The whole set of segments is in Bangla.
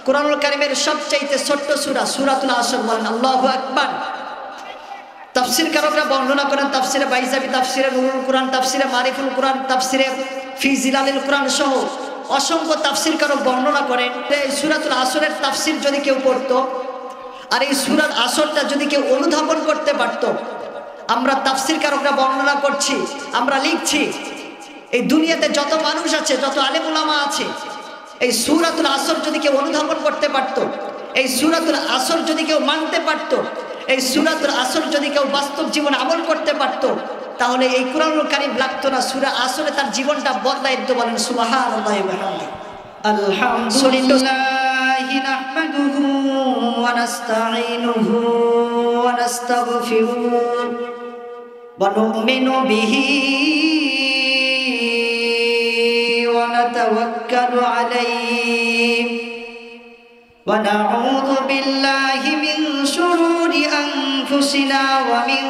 কুরআনুল কারীমের সবচেয়ে ছোট্ট সূরা সূরাতুল আসর। বলেন আল্লাহু আকবার। তাফসীর কারকরা বর্ণনা করেন তাফসীরে বাইজাবি, তাফসীরে নুরুল কুরআন, তাফসীরে মারিফুল কুরআন, তাফসীরে ফি জিলালিল কুরআন সহ অসংখ্য তাফসীর কারক বর্ণনা করেন এই সূরাতুল আসরের তাফসীর যদি কেউ পড়তো আর এই সূরার আসরটা যদি কেউ অনুধাবন করতে পারতো, আমরা তাফসীর কারকরা বর্ণনা করছি, আমরা লিখছি, এই দুনিয়াতে যত মানুষ আছে, যত আলেম উলামা আছে, এই সূরাতুল আসর যদি কেউ অনুধাবন করতে পারতো, এই সূরাতুল আসর যদি কেউ মানতে পারতো, এই সূরাতুল আসর যদি কেউ বাস্তব জীবন আমল করতে পারতো, তাহলে এই কুরআনুল কারীম লাগতো না, সূরা আসরে তার জীবনটা বদলায় দিত। বলেন সুবহানাল্লাহি ওয়া বিহামদিহি। আলহামদুলিল্লাহি নাহমাদুহু ওয়া নাস্তাঈনুহু ওয়া নাস্তাগফিরুহু ওয়া নু'মিনু বিহি ওয়া নাতাওয়াক্কালু আলাইহি ওয়া নাউযু বিল্লাহি মিন শুরুরি আনফুসিনা ওয়া মিন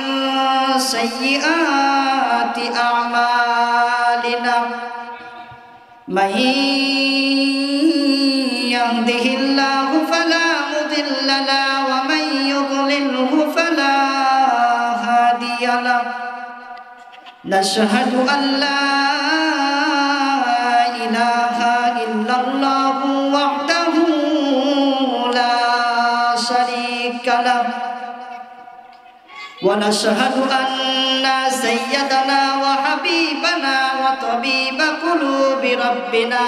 সাইয়্যাতি আ'মালিনা মান ইয়াহদিহিল্লাহু ফালা মুদিল্লা লাহু ওয়া মান ইউদ্লিলহু ফালা হাদিয়া লাহু নাশহাদু আন লা ইলাহা ইল্লাল্লাহু ওয়াহদাহু লা শারীকা লাহু ونشهد أن سيدنا وحبيبنا وطبيب قلوب ربنا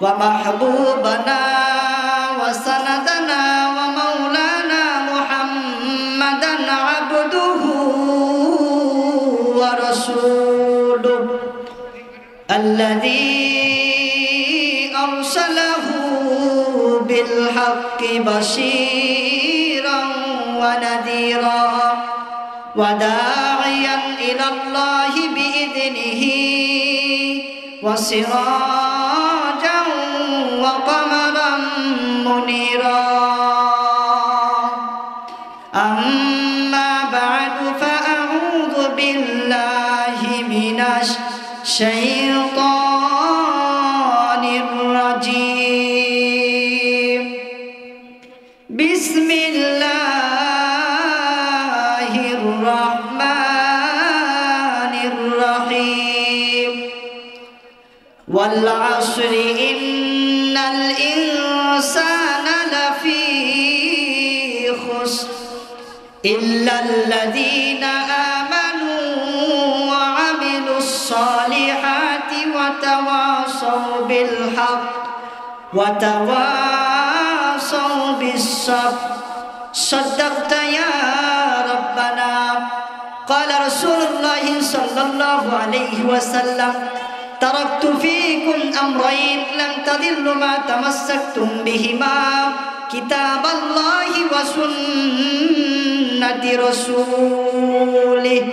ومحبوبنا وسندنا ومولانا محمدا عبده ورسوله الذي أرسله بالحق بشيرا ونذيرا وداعيا إلى الله بإذنه وسراجا وقمرا منيرا أما بعد فأعوذ بالله من الشيطان الرجيم بسم الله الرحمن الرحيم والعصر إن الإنسان لفي خسر إلا الذين آمنوا وعملوا الصالحات وتواصوا بالحق وتواصوا بالصبر صدقت يا ربنا قال رسول الله صلى الله عليه وسلم تركت فيكم أمرين لن تضلوا ما تمسكتم بهما كتاب الله وسنة رسوله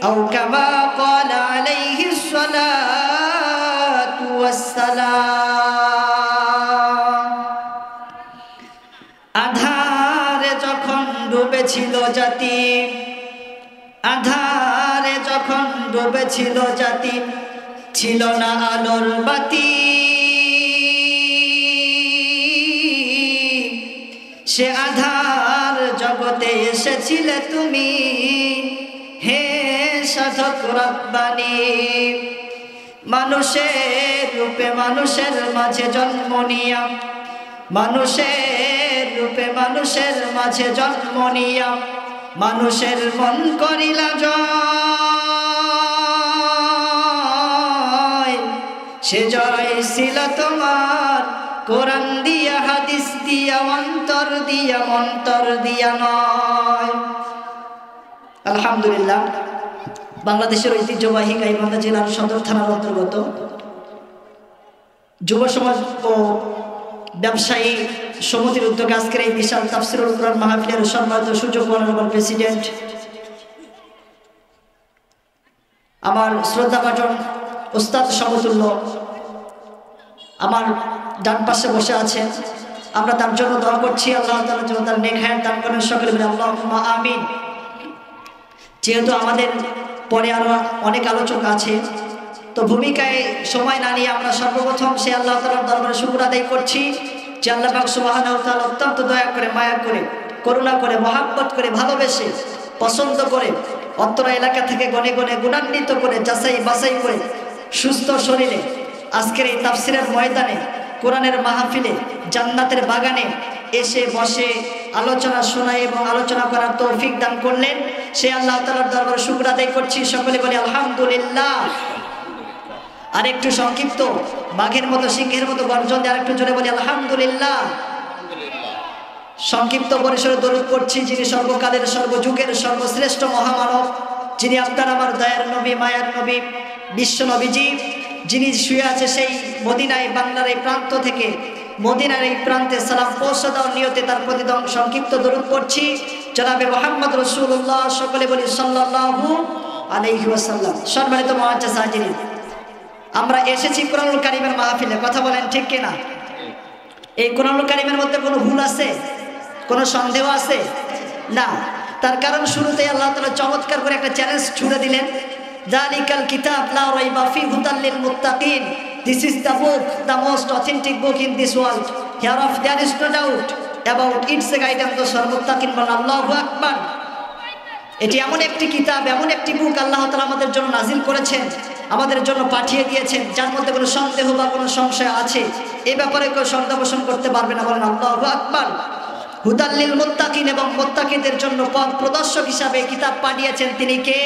أو كما قال عليه الصلاة والسلام আধারে যখন ডুবেছিল জাতি, আধারে যখন ডুবেছিল জাতি, ছিল না আলোর বাতি, সে আধার জগতে এসেছিলে তুমি, হে সাধক রব্বানী। মানুষের রূপে মানুষের মাঝে জন্ম নিয়া, মানুষের রূপে মানুষের মাঝে জন্ম নিয়া, মানুষের মন করিলা জয়, সে জয় ছিল তোমার কোরআন দিয়া, হাদিস দিয়া, অন্তর দিয়া, মন্তর দিয়া নয়। আলহামদুলিল্লাহ, বাংলাদেশের ঐতিহ্যবাহী গাইবান্ধা জেলার সদর থানার অন্তর্গত যুব সমাজ ও ব্যবসায়ী সমিতির উদ্যোগে আজকের এই বিশাল তাফসীরুল কুরআন মাহফিলের সম্মানিত সুযোগ অনারেবল প্রেসিডেন্ট আমার শ্রদ্ধাভাজন উস্তাদ সমতুল্য আমার ডান পাশে বসে আছেন, আমরা তার জন্য দোয়া করছি আল্লাহ তাআলা যেন তার নেক হায়াত দান করেন। সকলে বলি আল্লাহুম্মা আমিন। যেহেতু আমাদের পরে আরো অনেক আলোচক আছে, তো ভূমিকায় সময় না নিয়ে আমরা সর্বপ্রথম সে আল্লাহ তাআলার দরবারে শুকর আদায় করছি যে আল্লাহ পাক সুবহানাহু ওয়া তাআলা অত্যন্ত দয়া করে, মায়া করে, করুণা করে, মহাব্বত করে, ভালোবেসে, পছন্দ করে অত্র এলাকা থেকে গনে গনে গুণান্বিত করে, যাচাই বাছাই করে সুস্থ শরীরে আজকের এই তাফসিরের ময়দানে, কোরআনের মাহফিলে, জান্নাতের বাগানে এসে বসে আলোচনা শোনায় এবং আলোচনা করার তৌফিক দান করলেন। সে আল্লাহ তাআলার দরবারে শুকর আদায় করছি। সকলে বলি আলহামদুলিল্লাহ। আর একটু সংক্ষিপ্ত, বাঘের মতো সিংহের মতো গর্জন দিয়ে আরেকটু জোরে বলি আলহামদুলিল্লাহ। সংক্ষিপ্ত পরিসরে দরুদ পড়ছি যিনি সর্বকালের, সর্বযুগের সর্বশ্রেষ্ঠ মহামানব, যিনি আপনার আমার দয়ার নবী, মায়ার নবী, বিশ্ব নবীজি, যিনি শুয়ে আছে সেই মদিনায়, বাংলার এই প্রান্ত থেকে মদিনার এই প্রান্তে সালাম পৌঁছে দেওয়ার নিয়তে তার প্রতি সংক্ষিপ্ত দরুদ পড়ছি জনাবে মুহাম্মদ রাসূলুল্লাহ। সকলে বলি সাল্লাল্লাহু আলাইহি ওয়াসাল্লাম। সম্মানিত মুআজ্জাজ হাজিরিন, আমরা এসেছি কোরআনুল কারীমের মাহফিলে। কথা বলেন ঠিক কিনা? এই কোরআনুল কারীমের মধ্যে কোনো ভুল আছে? কোনো সন্দেহ আছে? না। তার কারণ শুরুতে আল্লাহ তাআলা চমৎকার করে একটা চ্যালেঞ্জ ছুড়ে দিলেন, যালিকাল কিতাব লা রাইবা ফিহি হুদাল লিল মুত্তাকিন। This is the book, the most authentic book in this world. Hereof there is no doubt about its guidance for মুত্তাকিন। বলেন আল্লাহু আকবার। এটি এমন একটি কিতাব, এমন একটি বুক আল্লাহ তাআলা আমাদের জন্য নাজিল করেছেন, আমাদের জন্য পাঠিয়ে দিয়েছেন, যার মধ্যে কোনো সন্দেহ বা কোনো সংশয় আছে এই ব্যাপারে কেউ সন্দেহ পোষণ করতে পারবে না। বলেন আল্লাহু আকবার। হুদাল লিল মুত্তাকিন, এবং মুত্তাকিনদের জন্য পথ প্রদর্শক হিসাবে কিতাব পাঠিয়েছেন। তিনি কে?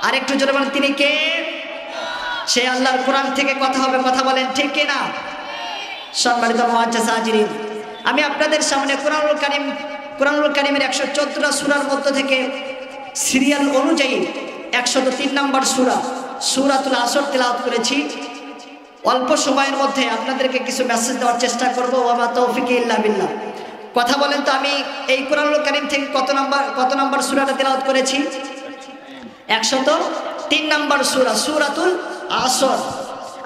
আরেকটু জোরে বলেন, তিনি কে? সে আল্লাহর কোরআন থেকে কথা হবে। কথা বলেন ঠিক কিনা? সম্মানিত মুআজ্জাজ হাজিরিন, আমি আপনাদের সামনে কোরআনুল কারীমের 114টা সূরার মধ্য থেকে সিরিয়াল অনুযায়ী 103 নম্বর সূরা সূরাতুল আসর তেলাওয়াত করেছি। অল্প সময়ের মধ্যে আপনাদেরকে কিছু মেসেজ দেওয়ার চেষ্টা করব। ওয়া মা তৌফিক ইল্লা বিল্লাহ। কথা বলেন তো, আমি এই কোরআনুল কারীম থেকে কত নম্বর সূরাটা তেলাওয়াত করেছি? 103 নম্বর সূরা সূরাতুল আসর।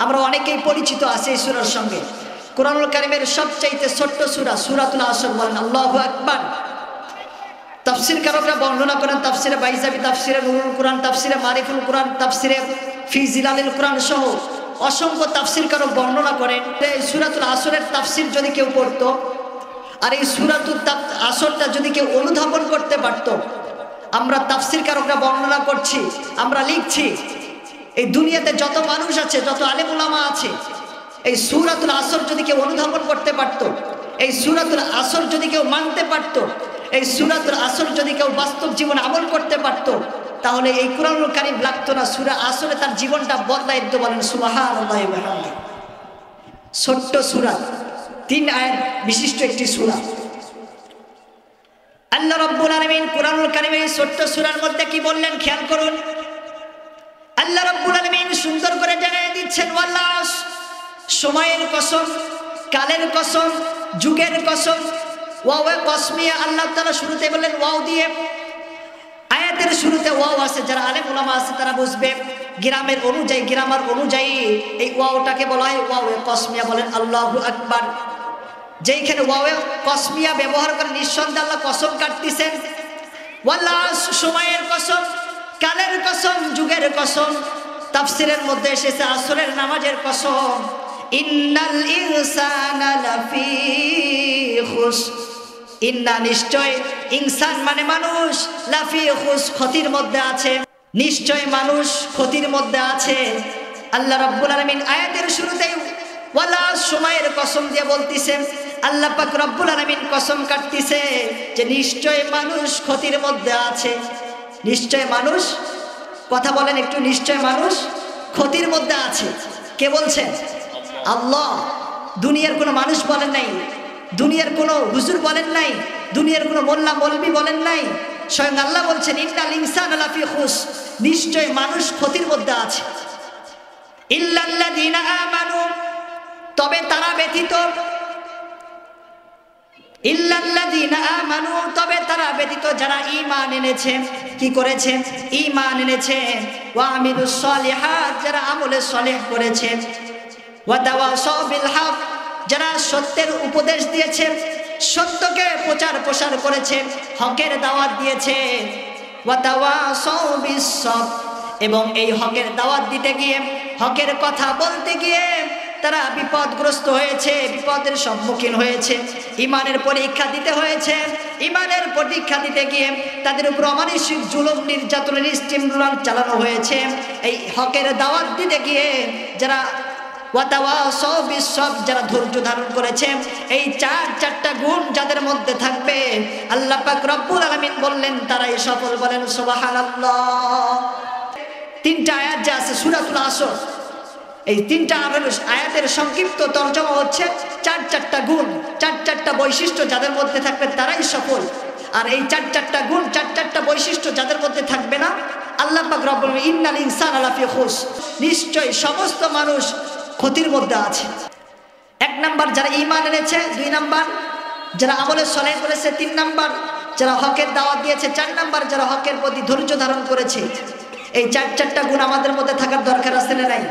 আমরা অনেকেই পরিচিত আছি এই সূরার সঙ্গে। কোরআনুল কারীমের সবচাইতে ছোট্ট সূরা সূরাতুল আসর। বলেন আল্লাহু আকবার। তাফসীরকারকরা বর্ণনা করেন তাফসিরে বাইজাবি, তাফসিরে নুরুল কুরআন, তাফসিরে মারিফুল কুরআন, তাফসিরে ফি জিলালিল কুরআন সহ অসংখ্য তাফসীরকারক বর্ণনা করেন এই সূরাতুল আসরের তাফসির যদি কেউ পড়তো আর এই সূরাতুল আসরটা যদি কেউ অনুধাবন করতে পারত, আমরা তাফসীরকারকরা বর্ণনা করছি, আমরা লিখছি, এই দুনিয়াতে যত মানুষ আছে, যত আলেম উলামা আছে, এই সূরাতুল আসর যদি কেউ অনুধাবন করতে পারত, এই সূরাতুল আসর যদি কেউ মানতে পারত, এই সূরাতুল আসর যদি কেউ বাস্তব জীবনে আমল করতে পারত, তাহলে এই কোরআনুল কারীম লাগতো না, সূরা আসরে তার জীবনটা বদলায় দিত। বলেন সুবহানাল্লাহি ওয়া বিহামদিহি। ছোট্ট সূরা, 3 আয়াত বিশিষ্ট একটি সূরা। আল্লাহ রাব্বুল আলামিন কোরআনুল কারীমের এই ছোট্ট সূরার মধ্যে কি বললেন খেয়াল করুন। আল্লাহ রাব্বুল আলামিন সুন্দর করে জানিয়ে দিচ্ছেন, ওয়াল্লাহ, সময়ের কসম, কালের কসম, যুগের কসম। ওয়াও কসমিয়া, আল্লাহ তাআলা শুরুতে বললেন ওয়াও দিয়ে। আয়াতের শুরুতে ওয়াও আছে, যারা আলেম উলামা আছে তারা বুঝবে। গ্রামার অনুযায়ী এই ওয়াওটাকে বলা হয় ওয়াও কসমিয়া। বলেন আল্লাহু আকবার। যেইখানে ওয়াও কসমিয়া ব্যবহার করে নিঃসন্দেহে আল্লাহ কসম কাটতেছেন। ওয়াল্লাহ, সময়ের কসম, কালের কসম, যুগের কসম। তাফসীরের মধ্যে এসেছে আসরের নামাজের কসম। ইন্নাল ইনসানা লাফি খুসর, ইন্না নিশ্চয়, ইনসান মানে মানুষ, লাফি খুসর ক্ষতির মধ্যে আছে। নিশ্চয় মানুষ ক্ষতির মধ্যে আছে। আল্লাহ রাব্বুল আলামিন আয়াতের শুরুতেই ওয়ালা সময়ের কসম দিয়ে বলতেছেন, আল্লাহ পাক রব্বুল আলামিন কসম কাটতেছে যে নিশ্চয় মানুষ ক্ষতির মধ্যে আছে। নিশ্চয় মানুষ, কথা বলেন একটু, নিশ্চয় মানুষ ক্ষতির মধ্যে আছে। কে বলছেন? আল্লাহ। দুনিয়ার কোনো মানুষ বলেন নাই, দুনিয়ার কোনো হুজুর বলেন নাই, দুনিয়ার কোনো মোল্লা মৌলবি বলেন নাই, স্বয়ং আল্লাহ বলছেন ইন্নাল ইনসানা লাফি খুসর, নিশ্চয় মানুষ ক্ষতির মধ্যে আছে। ইল্লাল্লাযীনা আমানু, তবে তারা ব্যতীত, ইল্লাল্লাযীনা আমানু, তবে তারা ব্যতীত যারা ঈমান এনেছেন। কি করেছেন? ঈমান এনেছেন। ওয়া আমিলুস সলিহাত, যারা আমলে সলিহ করেছেন। ওয়া তাওয়াসাউ বিল হক, যারা সত্যের উপদেশ দিয়েছেন, সত্যকে প্রচার প্রসার করেছেন, হকের দাওয়াত দিয়েছেন। ওয়া তাওয়াসাউ বিস সবর, এবং এই হকের দাওয়াত দিতে গিয়ে হকের কথা বলতে গিয়ে তারা বিপদগ্রস্ত হয়েছে, বিপদের সম্মুখীন হয়েছে, ইমানের পরীক্ষা দিতে হয়েছে। ইমানের পরীক্ষা দিতে গিয়ে তাদের উপর অমানসিক জুলুম, নির্যাতনের স্টিমুলার চালানো হয়েছে। এই হকের দাওয়াত দিতে গিয়ে যারা ওয়াতাওয়াসাও বিসসবর, যারা ধৈর্য ধারণ করেছে, এই চারটা গুণ যাদের মধ্যে থাকবে আল্লাহ পাক রব্বুল আলামিন বললেন তারাই সফল। বলেন সুবহানাল্লাহ। তিনটা আয়াত যা আছে সূরাতুল আসর, এই তিনটা আয়াতের সংক্ষিপ্ত তরজমা হচ্ছে চারটা গুণ, চারটা বৈশিষ্ট্য যাদের মধ্যে থাকবে তারাই সফল। আর এই চারটা গুণ, চারটা বৈশিষ্ট্য যাদের মধ্যে থাকবে না, আল্লাহ পাক রব্বুল আলামিন ইন্নাল ইনসানা লাফি খুসর, নিশ্চয়ই সমস্ত মানুষ ক্ষতির মধ্যে আছে। 1 নাম্বার যারা ঈমান এনেছে, 2 নাম্বার যারা আমলে সলেহ করেছে, 3 নাম্বার যারা হকের দাওয়াত দিয়েছে, 4 নাম্বার যারা হকের প্রতি ধৈর্য ধারণ করেছে। এই চারটা গুণ আমাদের মধ্যে থাকার দরকার আছে না নাই?